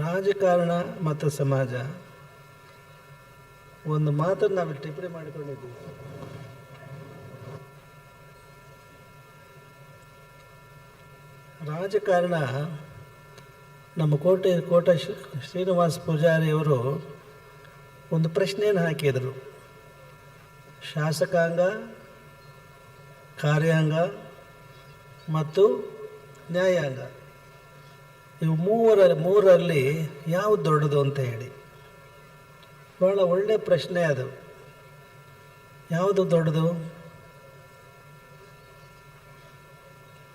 ರಾಜಕಾರಣ ಮತ್ತು ಸಮಾಜ ಒಂದು ಮಾತನ್ನು ನಾವು ಟಿಪ್ಪಣಿ ಮಾಡಿಕೊಂಡಿದ್ದೀವಿ. ರಾಜಕಾರಣ ನಮ್ಮ ಕೋಟ ಶ್ರೀನಿವಾಸ ಪೂಜಾರಿಯವರು ಒಂದು ಪ್ರಶ್ನೆಯನ್ನು ಹಾಕಿದರು. ಶಾಸಕಾಂಗ, ಕಾರ್ಯಾಂಗ ಮತ್ತು ನ್ಯಾಯಾಂಗ ಇವು ಮೂರರಲ್ಲಿ ಯಾವುದು ದೊಡ್ಡದು ಅಂತ ಹೇಳಿ. ಭಾಳ ಒಳ್ಳೆಯ ಪ್ರಶ್ನೆ ಅದು. ಯಾವುದು ದೊಡ್ಡದು?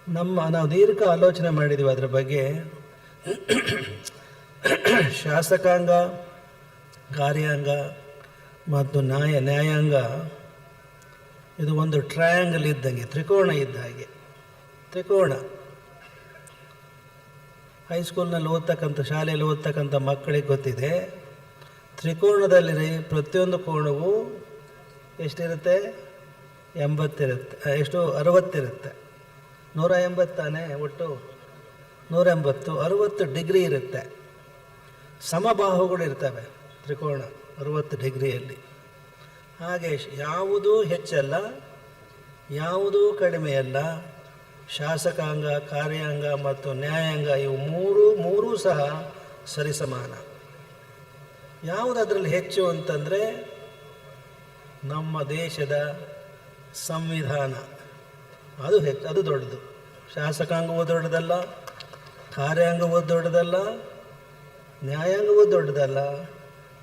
ನಾವು ದೀರ್ಘ ಆಲೋಚನೆ ಮಾಡಿದ್ದೀವಿ ಅದರ ಬಗ್ಗೆ. ಶಾಸಕಾಂಗ, ಕಾರ್ಯಾಂಗ ಮತ್ತು ನ್ಯಾಯಾಂಗ ಇದು ಒಂದು ಟ್ರಯಾಂಗಲ್ ಇದ್ದಂಗೆ, ತ್ರಿಕೋಣ ಇದ್ದ ಹಾಗೆ. ತ್ರಿಕೋಣ ಹೈಸ್ಕೂಲ್ನಲ್ಲಿ ಶಾಲೆಯಲ್ಲಿ ಓದ್ತಕ್ಕಂಥ ಮಕ್ಕಳಿಗೆ ಗೊತ್ತಿದೆ. ತ್ರಿಕೋಣದಲ್ಲಿ ಪ್ರತಿಯೊಂದು ಕೋಣವು ಎಷ್ಟಿರುತ್ತೆ? 80 ಇರುತ್ತೆ. 60 ಇರುತ್ತೆ. 180 ತಾನೇ ಒಟ್ಟು? 180. 60 ಡಿಗ್ರಿ ಇರುತ್ತೆ. ಸಮಬಾಹುಗಳು ಇರ್ತವೆ ತ್ರಿಕೋಣ 60 ಡಿಗ್ರಿಯಲ್ಲಿ. ಹಾಗೆ ಯಾವುದೂ ಹೆಚ್ಚಲ್ಲ, ಯಾವುದೂ ಕಡಿಮೆಯಲ್ಲ. ಶಾಸಕಾಂಗ, ಕಾರ್ಯಾಂಗ ಮತ್ತು ನ್ಯಾಯಾಂಗ ಇವು ಮೂರೂ ಸಹ ಸರಿಸಮಾನ. ಯಾವುದರಲ್ಲಿ ಹೆಚ್ಚು ಅಂತಂದರೆ ನಮ್ಮ ದೇಶದ ಸಂವಿಧಾನ. ಅದು ದೊಡ್ಡದು. ಶಾಸಕಾಂಗವೂ ದೊಡ್ಡದಲ್ಲ, ಕಾರ್ಯಾಂಗವೂ ದೊಡ್ಡದಲ್ಲ, ನ್ಯಾಯಾಂಗವೂ ದೊಡ್ಡದಲ್ಲ.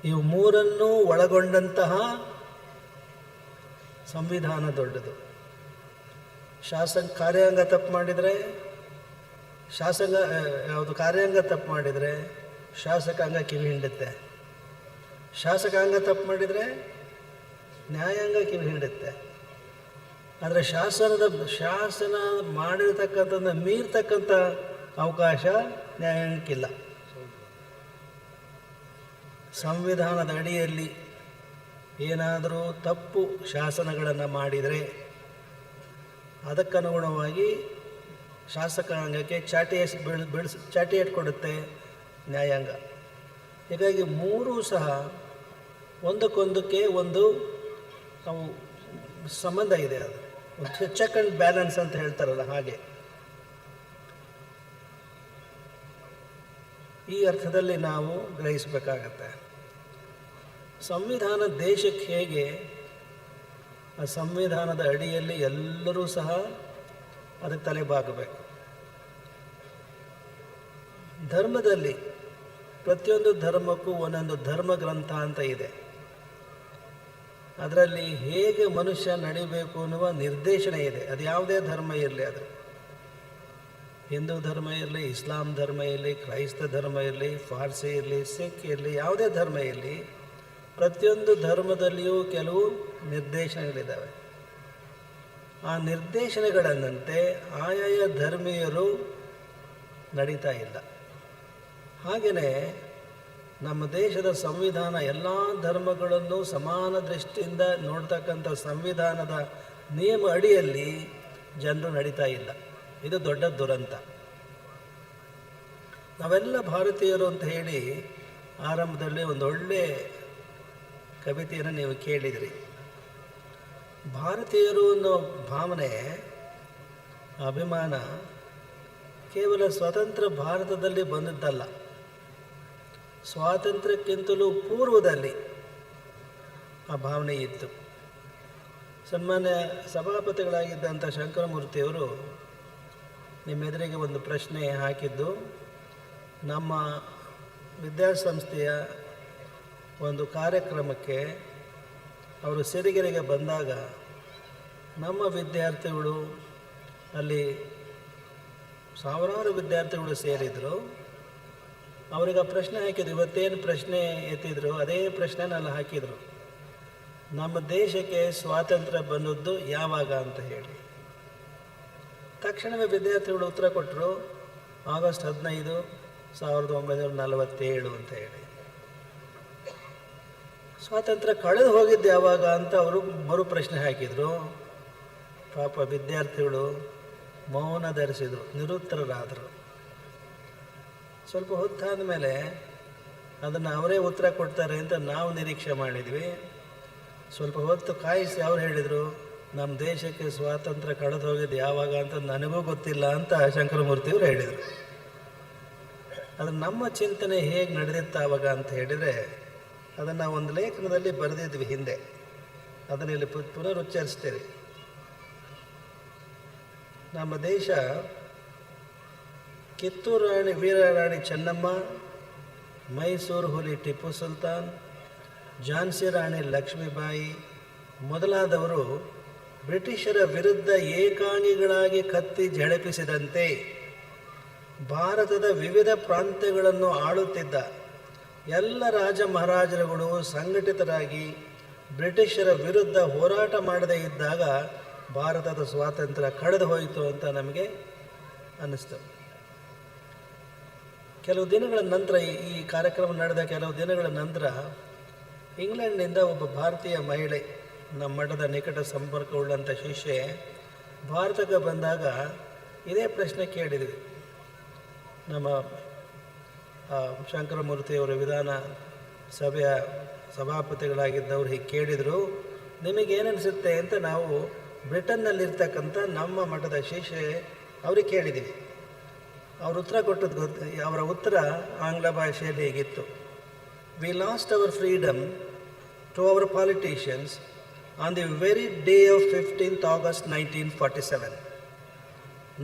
ಇವು ಮೂರನ್ನೂ ಒಳಗೊಂಡಂತಹ ಸಂವಿಧಾನ ದೊಡ್ಡದು. ಕಾರ್ಯಾಂಗ ತಪ್ಪು ಮಾಡಿದರೆ ಕಾರ್ಯಾಂಗ ತಪ್ಪು ಮಾಡಿದರೆ ಶಾಸಕಾಂಗ ಕಿವಿ ಹಿಂಡುತ್ತೆ. ಶಾಸಕಾಂಗ ತಪ್ಪು ಮಾಡಿದರೆ ನ್ಯಾಯಾಂಗ ಕಿವಿ ಹಿಂಡುತ್ತೆ. ಆದರೆ ಶಾಸನ ಮಾಡಿರ್ತಕ್ಕಂಥದ್ದನ್ನು ಮೀರ್ತಕ್ಕಂಥ ಅವಕಾಶ ನ್ಯಾಯಾಂಗಕ್ಕಿಲ್ಲ. ಸಂವಿಧಾನದ ಅಡಿಯಲ್ಲಿ ಏನಾದರೂ ತಪ್ಪು ಶಾಸನಗಳನ್ನು ಮಾಡಿದರೆ ಅದಕ್ಕನುಗುಣವಾಗಿ ಶಾಸಕಾಂಗಕ್ಕೆ ಚಾಟಿ ಕೊಡುತ್ತೆ ನ್ಯಾಯಾಂಗ. ಹೀಗಾಗಿ ಮೂರೂ ಸಹ ಒಂದಕ್ಕೊಂದಕ್ಕೆ ಒಂದು ಅವು ಸಂಬಂಧ ಇದೆ. ಅದು ಚೆಕ್ ಆ್ಯಂಡ್ ಬ್ಯಾಲೆನ್ಸ್ ಅಂತ ಹೇಳ್ತಾರಲ್ಲ ಹಾಗೆ. ಈ ಅರ್ಥದಲ್ಲಿ ನಾವು ಗ್ರಹಿಸಬೇಕಾಗತ್ತೆ. ಸಂವಿಧಾನ ದೇಶಕ್ಕೆ ಹೇಗೆ, ಆ ಸಂವಿಧಾನದ ಅಡಿಯಲ್ಲಿ ಎಲ್ಲರೂ ಸಹ ಅದಕ್ಕೆ ತಲೆಬಾಗಬೇಕು. ಧರ್ಮದಲ್ಲಿ ಪ್ರತಿಯೊಂದು ಧರ್ಮಕ್ಕೂ ಒಂದೊಂದು ಧರ್ಮ ಗ್ರಂಥ ಅಂತ ಇದೆ. ಅದರಲ್ಲಿ ಹೇಗೆ ಮನುಷ್ಯ ನಡಿಬೇಕು ಅನ್ನುವ ನಿರ್ದೇಶನ ಇದೆ. ಅದು ಯಾವುದೇ ಧರ್ಮ ಇರಲಿ, ಅದು ಹಿಂದೂ ಧರ್ಮ ಇರಲಿ, ಇಸ್ಲಾಂ ಧರ್ಮ ಇರಲಿ, ಕ್ರೈಸ್ತ ಧರ್ಮ ಇರಲಿ, ಫಾರ್ಸಿ ಇರಲಿ, ಸಿಖ್ ಇರಲಿ, ಯಾವುದೇ ಧರ್ಮ ಇರಲಿ, ಪ್ರತಿಯೊಂದು ಧರ್ಮದಲ್ಲಿಯೂ ಕೆಲವು ನಿರ್ದೇಶನಗಳಿದ್ದಾವೆ. ಆ ನಿರ್ದೇಶನಗಳಂತೆ ಆಯಾಯ ಧರ್ಮೀಯರು ನಡೀತಾ ಇಲ್ಲ. ಹಾಗೆಯೇ ನಮ್ಮ ದೇಶದ ಸಂವಿಧಾನ ಎಲ್ಲ ಧರ್ಮಗಳನ್ನು ಸಮಾನ ದೃಷ್ಟಿಯಿಂದ ನೋಡ್ತಕ್ಕಂಥ ಸಂವಿಧಾನದ ನಿಯಮ ಅಡಿಯಲ್ಲಿ ಜನರು ನಡೀತಾ ಇಲ್ಲ. ಇದು ದೊಡ್ಡ ದುರಂತ. ನಾವೆಲ್ಲ ಭಾರತೀಯರು ಅಂತ ಹೇಳಿ ಆರಂಭದಲ್ಲಿ ಒಂದು ಒಳ್ಳೆ ಕವಿತೆಯನ್ನು ನೀವು ಕೇಳಿದ್ರಿ. ಭಾರತೀಯರು ಅನ್ನೋ ಭಾವನೆ, ಅಭಿಮಾನ ಕೇವಲ ಸ್ವತಂತ್ರ ಭಾರತದಲ್ಲಿ ಬಂದದ್ದಲ್ಲ, ಸ್ವಾತಂತ್ರ್ಯಕ್ಕಿಂತಲೂ ಪೂರ್ವದಲ್ಲಿ ಆ ಭಾವನೆ ಇತ್ತು. ಸನ್ಮಾನ್ಯ ಸಭಾಪತಿಗಳಾಗಿದ್ದಂಥ ಶಂಕರಮೂರ್ತಿಯವರು ನಿಮ್ಮೆದುರಿಗೆ ಒಂದು ಪ್ರಶ್ನೆ ಹಾಕಿದ್ದು, ನಮ್ಮ ವಿದ್ಯಾಸಂಸ್ಥೆಯ ಒಂದು ಕಾರ್ಯಕ್ರಮಕ್ಕೆ ಅವರು ಸಿರಿಗೆರೆಗೆ ಬಂದಾಗ ನಮ್ಮ ವಿದ್ಯಾರ್ಥಿಗಳು, ಅಲ್ಲಿ ಸಾವಿರಾರು ವಿದ್ಯಾರ್ಥಿಗಳು ಸೇರಿದರು. ಅವ್ರಿಗೆ ಆ ಪ್ರಶ್ನೆ ಹಾಕಿದ್ರು. ಇವತ್ತೇನು ಪ್ರಶ್ನೆ ಎತ್ತಿದ್ರು ಅದೇ ಪ್ರಶ್ನೆನಲ್ಲಿ ಹಾಕಿದರು. ನಮ್ಮ ದೇಶಕ್ಕೆ ಸ್ವಾತಂತ್ರ್ಯ ಬಂದದ್ದು ಯಾವಾಗ ಅಂತ ಹೇಳಿ. ತಕ್ಷಣವೇ ವಿದ್ಯಾರ್ಥಿಗಳು ಉತ್ತರ ಕೊಟ್ಟರು, ಆಗಸ್ಟ್ 15, 1947 ಅಂತ ಹೇಳಿ. ಸ್ವಾತಂತ್ರ್ಯ ಕಳೆದು ಹೋಗಿದ್ದು ಯಾವಾಗ ಅಂತ ಅವರು ಮರು ಪ್ರಶ್ನೆ ಹಾಕಿದರು. ಪಾಪ ವಿದ್ಯಾರ್ಥಿಗಳು ಮೌನ ಧರಿಸಿದರು, ನಿರುತ್ತರರಾದರು. ಸ್ವಲ್ಪ ಹೊತ್ತಾದ ಮೇಲೆ ಅದನ್ನು ಅವರೇ ಉತ್ತರ ಕೊಡ್ತಾರೆ ಅಂತ ನಾವು ನಿರೀಕ್ಷೆ ಮಾಡಿದ್ವಿ. ಸ್ವಲ್ಪ ಹೊತ್ತು ಕಾಯಿಸಿ ಅವ್ರು ಹೇಳಿದರು, ನಮ್ಮ ದೇಶಕ್ಕೆ ಸ್ವಾತಂತ್ರ್ಯ ಕಳೆದು ಹೋಗಿದ್ದು ಯಾವಾಗ ಅಂತ ನನಗೂ ಗೊತ್ತಿಲ್ಲ ಅಂತ ಶಂಕರಮೂರ್ತಿಯವರು ಹೇಳಿದರು. ಅದು ನಮ್ಮ ಚಿಂತನೆ ಹೇಗೆ ನಡೆದಿತ್ತು ಆವಾಗ ಅಂತ ಹೇಳಿದರೆ, ಅದನ್ನು ಒಂದು ಲೇಖನದಲ್ಲಿ ಬರೆದಿದ್ವಿ ಹಿಂದೆ, ಅದನ್ನು ಇಲ್ಲಿ ಪುನರುಚ್ಚರಿಸ್ತೇವೆ. ನಮ್ಮ ದೇಶ ಕಿತ್ತೂರು ರಾಣಿ ವೀರರಾಣಿ ಚೆನ್ನಮ್ಮ, ಮೈಸೂರು ಹುಲಿ ಟಿಪ್ಪು ಸುಲ್ತಾನ್, ಝಾನ್ಸಿ ರಾಣಿ ಲಕ್ಷ್ಮೀಬಾಯಿ ಮೊದಲಾದವರು ಬ್ರಿಟಿಷರ ವಿರುದ್ಧ ಏಕಾಂಗಿಗಳಾಗಿ ಕತ್ತಿ ಝಳಪಿಸಿದಂತೆ ಭಾರತದ ವಿವಿಧ ಪ್ರಾಂತ್ಯಗಳನ್ನು ಆಳುತ್ತಿದ್ದ ಎಲ್ಲ ರಾಜ ಮಹಾರಾಜರುಗಳು ಸಂಘಟಿತರಾಗಿ ಬ್ರಿಟಿಷರ ವಿರುದ್ಧ ಹೋರಾಟ ಮಾಡದೇ ಇದ್ದಾಗ ಭಾರತದ ಸ್ವಾತಂತ್ರ್ಯ ಕಳೆದು ಹೋಯಿತು ಅಂತ ನಮಗೆ ಅನ್ನಿಸ್ತು. ಕೆಲವು ದಿನಗಳ ನಂತರ, ಈ ಕಾರ್ಯಕ್ರಮ ನಡೆದ ಕೆಲವು ದಿನಗಳ ನಂತರ ಇಂಗ್ಲೆಂಡ್ನಿಂದ ಒಬ್ಬ ಭಾರತೀಯ ಮಹಿಳೆ, ನಮ್ಮ ಮಠದ ನಿಕಟ ಸಂಪರ್ಕವುಳ್ಳಂಥ ಶಿಷ್ಯೆ ಭಾರತಕ್ಕೆ ಬಂದಾಗ ಇದೇ ಪ್ರಶ್ನೆ ಕೇಳಿದ್ವಿ. ನಮ್ಮ ಶಂಕರಮೂರ್ತಿಯವರ ವಿಧಾನ ಸಭೆಯ ಸಭಾಪತಿಗಳಾಗಿದ್ದವರು ಹೀಗೆ ಕೇಳಿದರು, ನಿಮಗೇನನಿಸುತ್ತೆ ಅಂತ ನಾವು ಬ್ರಿಟನ್ನಲ್ಲಿರ್ತಕ್ಕಂಥ ನಮ್ಮ ಮಠದ ಶಿಷ್ಯೆ ಅವ್ರಿಗೆ ಕೇಳಿದ್ದೀವಿ. ಅವ್ರ ಉತ್ತರ ಕೊಟ್ಟದ್ದು ಅವರ ಉತ್ತರ ಆಂಗ್ಲ ಭಾಷೆಯಲ್ಲಿ ಹೀಗಿತ್ತು: we lost our freedom to our politicians on the very day of 15th August 1947.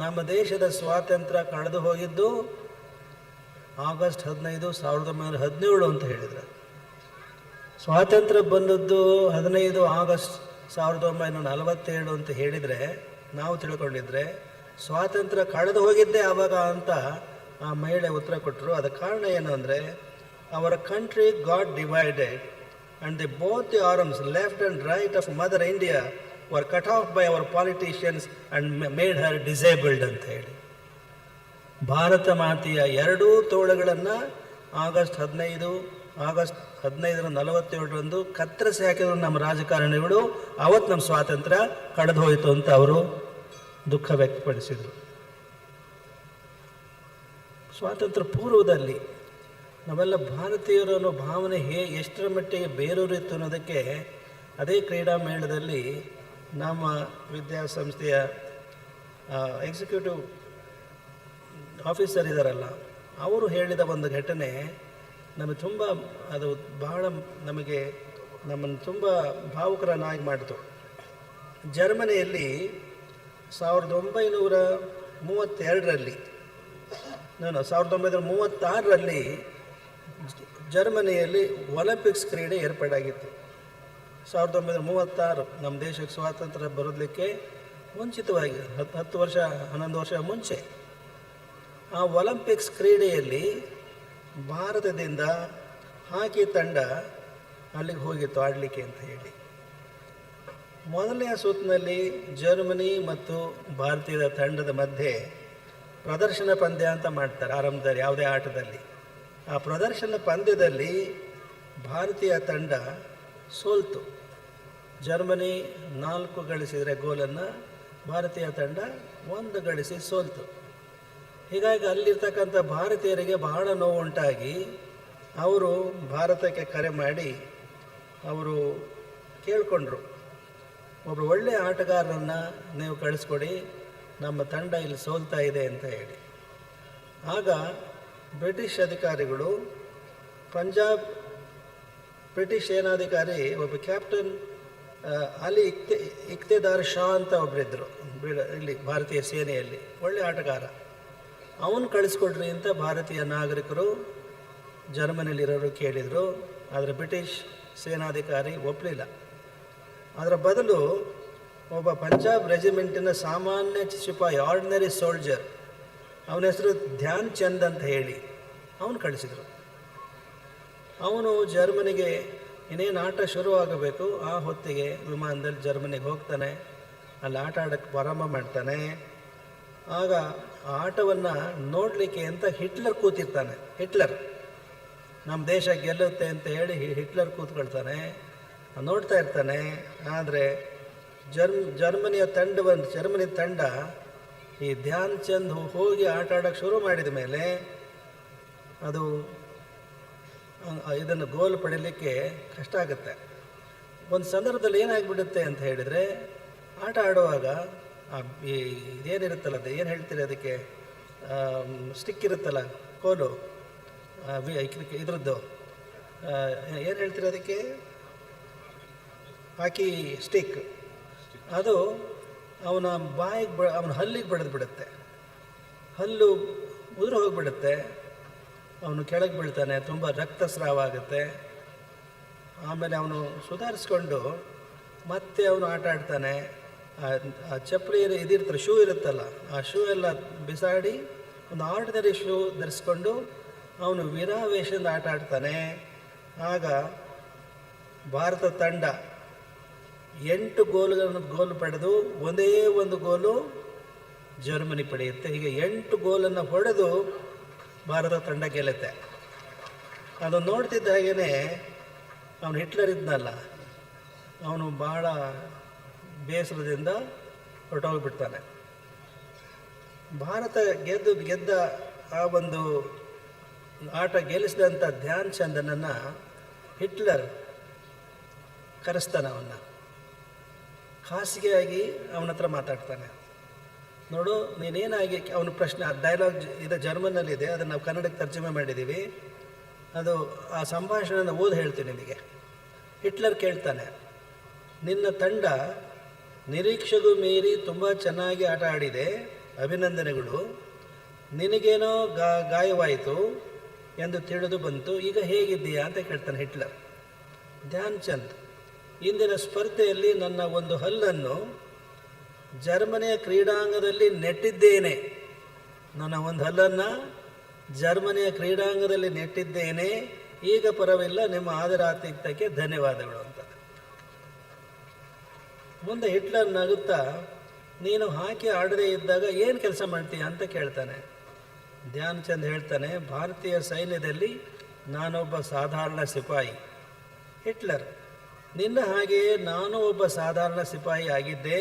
ನಮ್ಮ ದೇಶದ ಸ್ವಾತಂತ್ರ್ಯ ಕಳೆದು ಹೋಗಿದ್ದು ಆಗಸ್ಟ್ 15, 1917 ಅಂತ ಹೇಳಿದರು. ಸ್ವಾತಂತ್ರ್ಯ ಬಂದದ್ದು 15 ಆಗಸ್ಟ್ 1947 ಅಂತ ಹೇಳಿದರೆ, ನಾವು ತಿಳ್ಕೊಂಡಿದ್ರೆ ಸ್ವಾತಂತ್ರ್ಯ ಕಳೆದು ಹೋಗಿದ್ದೆ ಆವಾಗ ಅಂತ ಆ ಮಹಿಳೆ ಉತ್ತರ ಕೊಟ್ಟರು. ಅದಕ್ಕೆ ಕಾರಣ ಏನು ಅಂದರೆ, ಅವರ country got divided and the both the arms left and right of mother India var cut off by our politicians and made her disabled ಅಂತ ಹೇಳಿ, ಭಾರತ ಮಾತೆಯ ಎರಡೂ ತೋಳುಗಳನ್ನು ಆಗಸ್ಟ್ 15/47 ಕತ್ತರಿಸಿ ಹಾಕಿದ್ರು ನಮ್ಮ ರಾಜಕಾರಣಿಗಳು. ಅವತ್ತು ನಮ್ಮ ಸ್ವಾತಂತ್ರ್ಯ ಕಳೆದು ಹೋಯಿತು ಅಂತ ಅವರು ದುಃಖ ವ್ಯಕ್ತಪಡಿಸಿದರು. ಸ್ವಾತಂತ್ರ್ಯ ಪೂರ್ವದಲ್ಲಿ ನಾವೆಲ್ಲ ಭಾರತೀಯರು ಅನ್ನೋ ಭಾವನೆ ಎಷ್ಟರ ಮಟ್ಟಿಗೆ ಬೇರೂರಿತ್ತು ಅನ್ನೋದಕ್ಕೆ ಅದೇ ಕ್ರೀಡಾ ಮೇಳದಲ್ಲಿ ನಮ್ಮ ವಿದ್ಯಾಸಂಸ್ಥೆಯ ಎಕ್ಸಿಕ್ಯೂಟಿವ್ ಆಫೀಸರ್ ಇದ್ದಾರಲ್ಲ, ಅವರು ಹೇಳಿದ ಒಂದು ಘಟನೆ ನಮಗೆ ತುಂಬ, ಅದು ಬಹಳ ನಮ್ಮನ್ನು ತುಂಬ ಭಾವುಕರನ್ನಾಗಿ ಮಾಡಿತು. ಜರ್ಮನಿಯಲ್ಲಿ 1936ರಲ್ಲಿ ಜರ್ಮನಿಯಲ್ಲಿ ಒಲಿಂಪಿಕ್ಸ್ ಕ್ರೀಡೆ ಏರ್ಪಾಡಾಗಿತ್ತು. 1936 ನಮ್ಮ ದೇಶಕ್ಕೆ ಸ್ವಾತಂತ್ರ್ಯ ಬರೋದಕ್ಕೆ ಮುಂಚಿತವಾಗಿ 10 ವರ್ಷ 11 ವರ್ಷ ಮುಂಚೆ ಆ ಒಲಿಂಪಿಕ್ಸ್ ಕ್ರೀಡೆಯಲ್ಲಿ ಭಾರತದಿಂದ ಹಾಕಿ ತಂಡ ಅಲ್ಲಿಗೆ ಹೋಗಿತ್ತು ಆಡಲಿಕ್ಕೆ ಅಂತ ಹೇಳಿ. ಮೊದಲನೆಯ ಸುತ್ತಿನಲ್ಲಿ ಜರ್ಮನಿ ಮತ್ತು ಭಾರತೀಯ ತಂಡದ ಮಧ್ಯೆ ಪ್ರದರ್ಶನ ಪಂದ್ಯ ಅಂತ ಮಾಡ್ತಾರೆ ಆರಂಭದಲ್ಲಿ ಯಾವುದೇ ಆಟದಲ್ಲಿ. ಆ ಪ್ರದರ್ಶನ ಪಂದ್ಯದಲ್ಲಿ ಭಾರತೀಯ ತಂಡ ಸೋಲ್ತು. ಜರ್ಮನಿ 4 ಗಳಿಸಿದರೆ ಗೋಲನ್ನು, ಭಾರತೀಯ ತಂಡ 1 ಗಳಿಸಿ ಸೋಲ್ತು. ಹೀಗಾಗಿ ಅಲ್ಲಿರ್ತಕ್ಕಂಥ ಭಾರತೀಯರಿಗೆ ಬಹಳ ನೋವುಂಟಾಗಿ ಅವರು ಭಾರತಕ್ಕೆ ಕರೆ ಮಾಡಿ ಅವರು ಕೇಳಿಕೊಂಡ್ರು, ಒಬ್ಬರು ಒಳ್ಳೆಯ ಆಟಗಾರರನ್ನು ನೀವು ಕಳಿಸ್ಕೊಡಿ, ನಮ್ಮ ತಂಡ ಇಲ್ಲಿ ಸೋಲ್ತಾ ಇದೆ ಅಂತ ಹೇಳಿ. ಆಗ ಬ್ರಿಟಿಷ್ ಅಧಿಕಾರಿಗಳು ಬ್ರಿಟಿಷ್ ಸೇನಾಧಿಕಾರಿ ಒಬ್ಬ ಕ್ಯಾಪ್ಟನ್ ಅಲಿ ಇಕ್ತೆದಾರ್ ಶಾ ಅಂತ ಒಬ್ಬರಿದ್ದರು ಇಲ್ಲಿ ಭಾರತೀಯ ಸೇನೆಯಲ್ಲಿ, ಒಳ್ಳೆಯ ಆಟಗಾರ. ಅವನು ಕಳಿಸ್ಕೊಡ್ರಿ ಅಂತ ಭಾರತೀಯ ನಾಗರಿಕರು ಜರ್ಮನಿಯಲ್ಲಿರೋರು ಕೇಳಿದರು. ಆದರೆ ಬ್ರಿಟಿಷ್ ಸೇನಾಧಿಕಾರಿ ಒಪ್ಪಲಿಲ್ಲ. ಅದರ ಬದಲು ಒಬ್ಬ ಪಂಜಾಬ್ ರೆಜಿಮೆಂಟಿನ ಸಾಮಾನ್ಯ ಸಿಪಾಯಿ, ಆರ್ಡಿನರಿ ಸೋಲ್ಜರ್, ಅವನ ಹೆಸರು ಧ್ಯಾನ್ ಚಂದ್ ಅಂತ ಹೇಳಿ ಅವನು ಕಳಿಸಿದರು. ಅವನು ಜರ್ಮನಿಗೆ ಇನ್ನೇನು ಆಟ ಶುರುವಾಗಬೇಕು ಆ ಹೊತ್ತಿಗೆ ವಿಮಾನದಲ್ಲಿ ಜರ್ಮನಿಗೆ ಹೋಗ್ತಾನೆ. ಅಲ್ಲಿ ಆಟ ಆಡೋಕ್ಕೆ ಪ್ರಾರಂಭ ಮಾಡ್ತಾನೆ. ಆಗ ಆ ಆಟವನ್ನು ನೋಡಲಿಕ್ಕೆ ಅಂತ ಹಿಟ್ಲರ್ ಕೂತಿರ್ತಾನೆ. ಹಿಟ್ಲರ್ ನಮ್ಮ ದೇಶ ಗೆಲ್ಲುತ್ತೆ ಅಂತ ಹೇಳಿ ಹಿಟ್ಲರ್ ಕೂತ್ಕೊಳ್ತಾನೆ, ನೋಡ್ತಾ ಇರ್ತಾನೆ. ಆದರೆ ಜರ್ಮನಿ ತಂಡ ಈ ಧ್ಯಾನ್ ಚಂದ್ ಹೋಗಿ ಆಟ ಆಡೋಕ್ಕೆ ಶುರು ಮಾಡಿದ ಮೇಲೆ ಅದು ಇದನ್ನು ಗೋಲ್ ಪಡೀಲಿಕ್ಕೆ ಕಷ್ಟ ಆಗುತ್ತೆ. ಒಂದು ಸಂದರ್ಭದಲ್ಲಿ ಏನಾಗಿಬಿಡುತ್ತೆ ಅಂತ ಹೇಳಿದರೆ, ಆಟ ಆಡುವಾಗ ಇದೇನಿರುತ್ತಲ್ಲ, ಅದು ಏನು ಹೇಳ್ತೀರಿ ಅದಕ್ಕೆ, ಸ್ಟಿಕ್ ಇರುತ್ತಲ್ಲ, ಕೋಲು, ಇದ್ರದ್ದು ಏನು ಹೇಳ್ತೀರಿ ಅದಕ್ಕೆ, ಹಾಕಿ ಸ್ಟಿಕ್, ಅದು ಅವನ ಬಾಯಿಗೆ ಅವನ ಹಲ್ಲಿಗೆ ಬಡಿದು ಬಿಡುತ್ತೆ. ಹಲ್ಲು ಉದುರು ಹೋಗಿಬಿಡುತ್ತೆ, ಅವನು ಕೆಳಗೆ ಬೀಳ್ತಾನೆ, ತುಂಬ ರಕ್ತಸ್ರಾವ ಆಗುತ್ತೆ. ಆಮೇಲೆ ಅವನು ಸುಧಾರಿಸ್ಕೊಂಡು ಮತ್ತೆ ಅವನು ಆಟ ಆಡ್ತಾನೆ. ಆ ಚಪ್ಪಲಿ ಇದಿರ್ತಾರೆ, ಶೂ ಇರುತ್ತಲ್ಲ, ಆ ಶೂ ಎಲ್ಲ ಬಿಸಾಡಿ ಒಂದು ಆರ್ಡಿನರಿ ಶೂ ಧರಿಸ್ಕೊಂಡು ಅವನು ವೀರಾವೇಶದಿಂದ ಆಟ ಆಡ್ತಾನೆ. ಆಗ ಭಾರತ ತಂಡ 8 ಗೋಲು ಪಡೆದು ಒಂದೇ ಒಂದು ಗೋಲು ಜರ್ಮನಿ ಪಡೆಯುತ್ತೆ. ಹೀಗೆ 8 ಗೋಲನ್ನು ಹೊಡೆದು ಭಾರತ ತಂಡ ಗೆಲ್ಲುತ್ತೆ. ಅದನ್ನು ನೋಡ್ತಿದ್ದ ಹಾಗೇ ಅವನು ಹಿಟ್ಲರ್ ಇದ್ನಲ್ಲ, ಅವನು ಭಾಳ ಬೇಸರದಿಂದ ಹೊರಟೋಗ್ಬಿಡ್ತಾನೆ. ಭಾರತ ಗೆದ್ದ ಆ ಒಂದು ಆಟ ಗೆಲ್ಲಿಸಿದಂಥ ಧ್ಯಾನ್ ಚಂದನನ್ನು ಹಿಟ್ಲರ್ ಕರೆಸ್ತಾನೆ. ಅವನ್ನ ಖಾಸಗಿಯಾಗಿ ಅವನ ಹತ್ರ ಮಾತಾಡ್ತಾನೆ. ನೋಡು, ನೀನೇನಾಗಿ, ಅವನ ಪ್ರಶ್ನೆ, ಆ ಡೈಲಾಗ್ ಇದು ಜರ್ಮನ್ನಲ್ಲಿದೆ, ಅದನ್ನು ನಾವು ಕನ್ನಡಕ್ಕೆ ತರ್ಜುಮೆ ಮಾಡಿದ್ದೀವಿ. ಅದು ಆ ಸಂಭಾಷಣೆಯನ್ನು ಓದಿ ಹೇಳ್ತೀನಿ ನಿಮಗೆ. ಹಿಟ್ಲರ್ ಕೇಳ್ತಾನೆ, ನಿನ್ನ ತಂಡ ನಿರೀಕ್ಷೆಗೂ ಮೀರಿ ತುಂಬ ಚೆನ್ನಾಗಿ ಆಟ ಆಡಿದೆ, ಅಭಿನಂದನೆಗಳು. ನಿನಗೇನೋ ಗಾಯವಾಯಿತು ಎಂದು ತಿಳಿದು ಬಂತು, ಈಗ ಹೇಗಿದ್ದೀಯಾ ಅಂತ ಕೇಳ್ತಾನೆ ಹಿಟ್ಲರ್. ಧ್ಯಾನ್ ಚಂದ್, ಇಂದಿನ ಸ್ಪರ್ಧೆಯಲ್ಲಿ ನನ್ನ ಒಂದು ಹಲ್ಲನ್ನು ಜರ್ಮನಿಯ ಕ್ರೀಡಾಂಗಣದಲ್ಲಿ ನೆಟ್ಟಿದ್ದೇನೆ. ನನ್ನ ಒಂದು ಹಲ್ಲನ್ನು ಜರ್ಮನಿಯ ಕ್ರೀಡಾಂಗಣದಲ್ಲಿ ನೆಟ್ಟಿದ್ದೇನೆ. ಈಗ ಪರವಿಲ್ಲ, ನಿಮ್ಮ ಆದರಾತಿಥ್ಯಕ್ಕೆ ಧನ್ಯವಾದಗಳು ಅಂತ. ಮುಂದೆ ಹಿಟ್ಲರ್ ನಗುತ್ತಾ, ನೀನು ಹಾಕಿ ಆಡದೇ ಇದ್ದಾಗ ಏನು ಕೆಲಸ ಮಾಡ್ತೀಯ ಅಂತ ಕೇಳ್ತಾನೆ. ಧ್ಯಾನ್ ಚಂದ್ ಹೇಳ್ತಾನೆ, ಭಾರತೀಯ ಸೈನ್ಯದಲ್ಲಿ ನಾನೊಬ್ಬ ಸಾಧಾರಣ ಸಿಪಾಯಿ. ಹಿಟ್ಲರ್, ನಿನ್ನ ಹಾಗೆಯೇ ನಾನು ಒಬ್ಬ ಸಾಧಾರಣ ಸಿಪಾಯಿ ಆಗಿದ್ದೆ.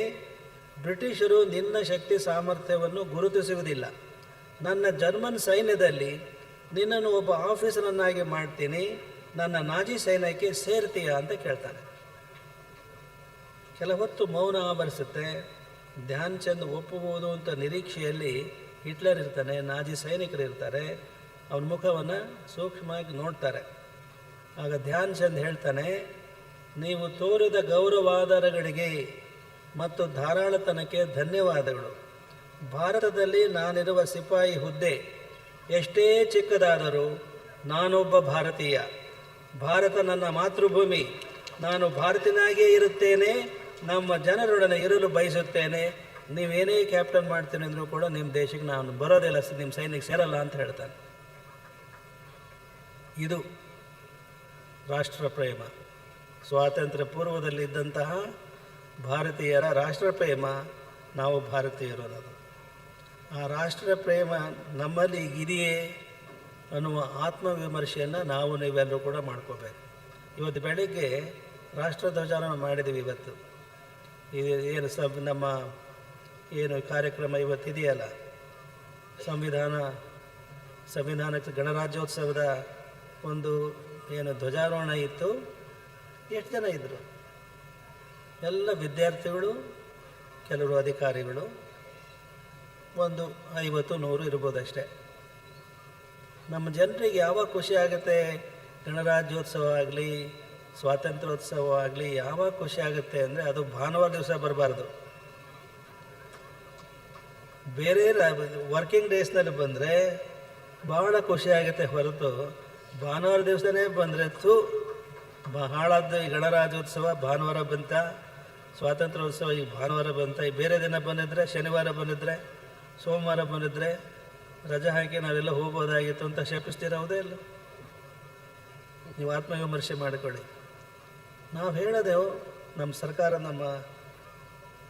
ಬ್ರಿಟಿಷರು ನಿನ್ನ ಶಕ್ತಿ ಸಾಮರ್ಥ್ಯವನ್ನು ಗುರುತಿಸುವುದಿಲ್ಲ. ನನ್ನ ಜರ್ಮನ್ ಸೈನ್ಯದಲ್ಲಿ ನಿನ್ನನ್ನು ಒಬ್ಬ ಆಫೀಸರನ್ನಾಗಿ ಮಾಡ್ತೀನಿ. ನನ್ನ ನಾಜಿ ಸೈನ್ಯಕ್ಕೆ ಸೇರ್ತೀಯಾ ಅಂತ ಕೇಳ್ತಾನೆ. ಕೆಲ ಹೊತ್ತು ಮೌನ ಆವರಿಸುತ್ತೆ. ಧ್ಯಾನ್ ಚಂದ್ ಒಪ್ಪಬಹುದು ಅಂತ ನಿರೀಕ್ಷೆಯಲ್ಲಿ ಹಿಟ್ಲರ್ ಇರ್ತಾನೆ, ನಾಜಿ ಸೈನಿಕರು ಇರ್ತಾರೆ. ಅವನ ಮುಖವನ್ನು ಸೂಕ್ಷ್ಮವಾಗಿ ನೋಡ್ತಾರೆ. ಆಗ ಧ್ಯಾನ್ ಚಂದ್ ಹೇಳ್ತಾನೆ, ನೀವು ತೋರಿದ ಗೌರವಾಧಾರಗಳಿಗೆ ಮತ್ತು ಧಾರಾಳತನಕ್ಕೆ ಧನ್ಯವಾದಗಳು. ಭಾರತದಲ್ಲಿ ನಾನಿರುವ ಸಿಪಾಯಿ ಹುದ್ದೆ ಎಷ್ಟೇ ಚಿಕ್ಕದಾದರೂ ನಾನೊಬ್ಬ ಭಾರತೀಯ. ಭಾರತ ನನ್ನ ಮಾತೃಭೂಮಿ. ನಾನು ಭಾರತೀಯನಾಗಿಯೇ ಇರುತ್ತೇನೆ. ನಮ್ಮ ಜನರೊಡನೆ ಇರಲು ಬಯಸುತ್ತೇನೆ. ನೀವೇನೇ ಕ್ಯಾಪ್ಟನ್ ಮಾಡ್ತೀನಿ ಅಂದರೂ ಕೂಡ ನಿಮ್ಮ ದೇಶಕ್ಕೆ ನಾನು ಬರೋದಿಲ್ಲ, ನಿಮ್ಮ ಸೈನ್ಯಕ್ಕೆ ಸೇರಲ್ಲ ಅಂತ ಹೇಳ್ತಾನೆ. ಇದು ರಾಷ್ಟ್ರ ಪ್ರೇಮ. ಸ್ವಾತಂತ್ರ್ಯ ಪೂರ್ವದಲ್ಲಿದ್ದಂತಹ ಭಾರತೀಯರ ರಾಷ್ಟ್ರ ಪ್ರೇಮ, ನಾವು ಭಾರತೀಯರು ಅನ್ನೋದು. ಆ ರಾಷ್ಟ್ರ ಪ್ರೇಮ ನಮ್ಮಲ್ಲಿ ಇದೆಯೇ ಅನ್ನುವ ಆತ್ಮವಿಮರ್ಶೆಯನ್ನು ನೀವೆಲ್ಲರೂ ಕೂಡ ಮಾಡ್ಕೋಬೇಕು. ಇವತ್ತು ಬೆಳಗ್ಗೆ ರಾಷ್ಟ್ರಧ್ವಜಾರೋಹಣ ಮಾಡಿದ್ದೀವಿ. ಇವತ್ತು ಏನು ನಮ್ಮ ಏನು ಕಾರ್ಯಕ್ರಮ ಇವತ್ತಿದೆಯಲ್ಲ, ಸಂವಿಧಾನಕ್ಕೆ ಗಣರಾಜ್ಯೋತ್ಸವದ ಒಂದು ಏನು ಧ್ವಜಾರೋಹಣ ಇತ್ತು. ಎಷ್ಟು ಜನ ಇದ್ದರು? ಎಲ್ಲ ವಿದ್ಯಾರ್ಥಿಗಳು, ಕೆಲವರು ಅಧಿಕಾರಿಗಳು, ಒಂದು 50-100 ಇರ್ಬೋದಷ್ಟೇ. ನಮ್ಮ ಜನರಿಗೆ ಯಾವಾಗ ಖುಷಿ ಆಗುತ್ತೆ, ಗಣರಾಜ್ಯೋತ್ಸವ ಆಗಲಿ ಸ್ವಾತಂತ್ರ್ಯೋತ್ಸವ ಆಗಲಿ ಯಾವಾಗ ಖುಷಿ ಆಗುತ್ತೆ ಅಂದರೆ ಅದು ಭಾನುವಾರ ದಿವಸ ಬರಬಾರ್ದು. ಬೇರೆ ವರ್ಕಿಂಗ್ ಡೇಸ್ನಲ್ಲಿ ಬಂದರೆ ಭಾಳ ಖುಷಿ ಆಗುತ್ತೆ ಹೊರತು ಭಾನುವಾರ ದಿವಸನೇ ಬಂದರೆ ಹಾಳಾದ್ದು. ಈ ಗಣರಾಜ್ಯೋತ್ಸವ ಭಾನುವಾರ ಬಂತ, ಸ್ವಾತಂತ್ರ್ಯೋತ್ಸವ ಈ ಭಾನುವಾರ ಬಂತ, ಈ ಬೇರೆ ದಿನ ಬಂದಿದ್ರೆ, ಶನಿವಾರ ಬಂದಿದ್ರೆ, ಸೋಮವಾರ ಬಂದಿದ್ರೆ ರಜೆ ಹಾಕಿ ನಾವೆಲ್ಲ ಹೋಗ್ಬೋದಾಗಿತ್ತು ಅಂತ ಶಪಿಸ್ತಿರೋದೇ ಇಲ್ಲ. ನೀವು ಆತ್ಮವಿಮರ್ಶೆ ಮಾಡಿಕೊಳ್ಳಿ. ನಾವು ಹೇಳೋದೇವು, ನಮ್ಮ ಸರ್ಕಾರ, ನಮ್ಮ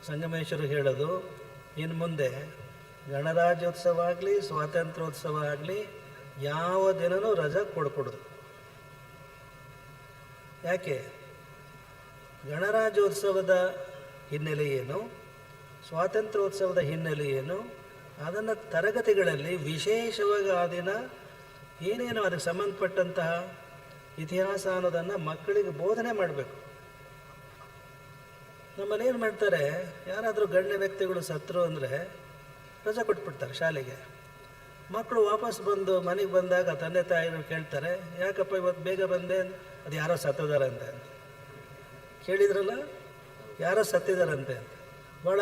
ಸಂಗಮೇಶ್ವರು ಹೇಳೋದು, ಇನ್ನು ಮುಂದೆ ಗಣರಾಜ್ಯೋತ್ಸವ ಆಗಲಿ ಸ್ವಾತಂತ್ರ್ಯೋತ್ಸವ ಆಗಲಿ ಯಾವ ದಿನವೂ ರಜೆ ಕೊಡ್ಕೊಡೋದು. ಯಾಕೆ? ಗಣರಾಜ್ಯೋತ್ಸವದ ಹಿನ್ನೆಲೆ ಏನು, ಸ್ವಾತಂತ್ರ್ಯೋತ್ಸವದ ಹಿನ್ನೆಲೆ ಏನು, ಅದನ್ನು ತರಗತಿಗಳಲ್ಲಿ ವಿಶೇಷವಾಗಿ ಆ ದಿನ ಏನೇನು ಅದಕ್ಕೆ ಸಂಬಂಧಪಟ್ಟಂತಹ ಇತಿಹಾಸ ಅನ್ನೋದನ್ನು ಮಕ್ಕಳಿಗೆ ಬೋಧನೆ ಮಾಡಬೇಕು. ನಮ್ಮಲ್ಲಿ ಏನು ಮಾಡ್ತಾರೆ, ಯಾರಾದರೂ ಗಣ್ಯ ವ್ಯಕ್ತಿಗಳು ಸತ್ತರು ಅಂದರೆ ರಜೆ ಕೊಟ್ಬಿಡ್ತಾರೆ ಶಾಲೆಗೆ. ಮಕ್ಕಳು ವಾಪಸ್ ಬಂದು ಮನೆಗೆ ಬಂದಾಗ ತಂದೆ ತಾಯಿಗಳು ಕೇಳ್ತಾರೆ, ಯಾಕಪ್ಪ ಇವತ್ತು ಬೇಗ ಬಂದೆ? ಅದು ಯಾರೋ ಸತ್ತಿದಾರಂತೆ. ಕೇಳಿದ್ರಲ್ಲ, ಯಾರೋ ಸತ್ತಿದಾರಂತೆ. ಭಾಳ